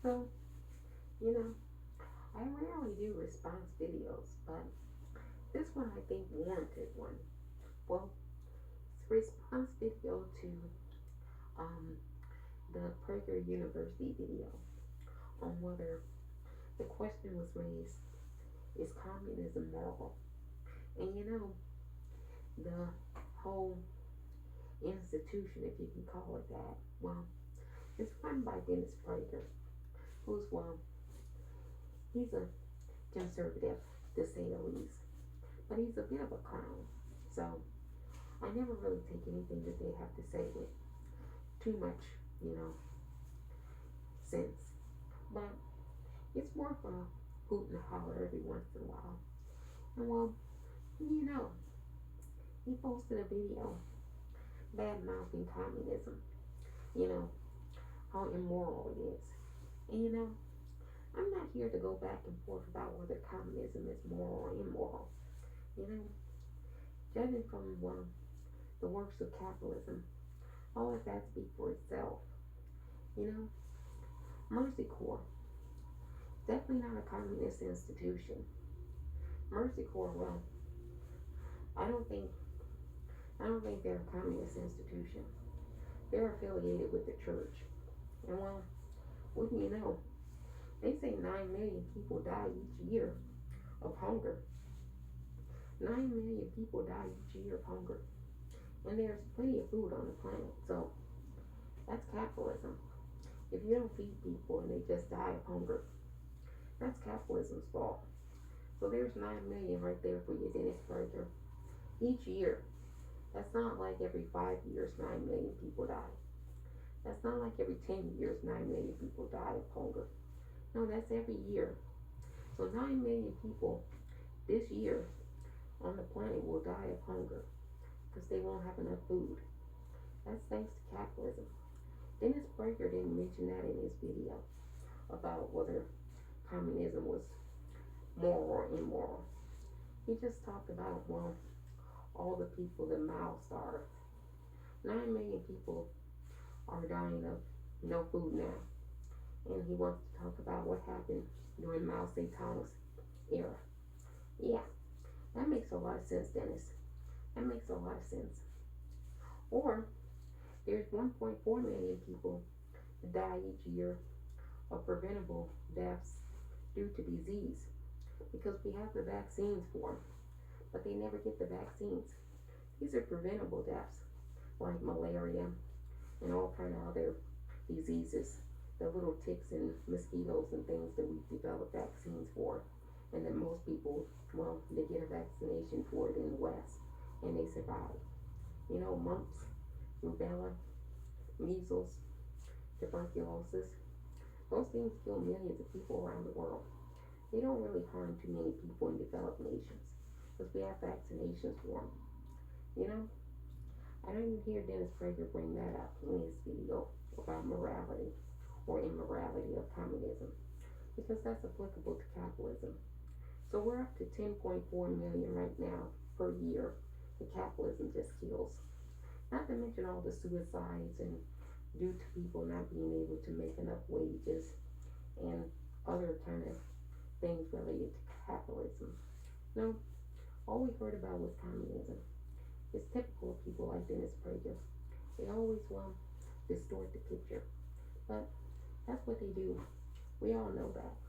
So, you know, I rarely do response videos, but this one I think warranted one. Well, it's a response video to um, the Prager University video on whether the question was raised, is communism moral? And you know, the whole institution, if you can call it that, well, it's run by Dennis Prager, who's, well, he's a conservative, to say the least, but he's a bit of a clown. So I never really take anything that they have to say with too much, you know, sense. But it's more of a hoot and holler every once in a while. And well, you know, he posted a video bad mouthing communism, you know, how immoral it is. And you know, I'm not here to go back and forth about whether communism is moral or immoral. You know, judging from, well, the works of capitalism, I'll let that speak for itself. You know, Mercy Corps, definitely not a communist institution. Mercy Corps, well, I don't think I don't think they're a communist institution. They're affiliated with the church. And well, wouldn't you know, they say 9 million people die each year of hunger. 9 million people die each year of hunger. And there's plenty of food on the planet. So that's capitalism. If you don't feed people and they just die of hunger, that's capitalism's fault. So there's 9 million right there for you, Dennis Prager. Each year. That's not like every 5 years 9 million people die. That's not like every 10 years 9 million people die of hunger. No, that's every year. So 9 million people this year on the planet will die of hunger because they won't have enough food. That's thanks to capitalism. Dennis Prager didn't mention that in his video about whether communism was moral or immoral. He just talked about, well, all the people that Mao starved. 9 million people are dying of no food now. And he wants to talk about what happened during Mao Zedong's era. Yeah, that makes a lot of sense, Dennis. That makes a lot of sense. Or there's 1.4 million people that die each year of preventable deaths due to disease because we have the vaccines for them, but they never get the vaccines. These are preventable deaths like malaria and all kind of other diseases, the little ticks and mosquitoes and things that we've developed vaccines for, and that most people, well, they get a vaccination for it in the West and they survive. You know, mumps, rubella, measles, tuberculosis, those things kill millions of people around the world. They don't really harm too many people in developed nations because we have vaccinations for them. You know, I don't even hear Dennis Prager bring that up in his video about morality or immorality of communism because that's applicable to capitalism. So we're up to 10.4 million right now per year that capitalism just kills. Not to mention all the suicides and due to people not being able to make enough wages and other kind of things related to capitalism. No, all we heard about was communism. It's typical of people like Dennis Prager. They always want to distort the picture. But that's what they do. We all know that.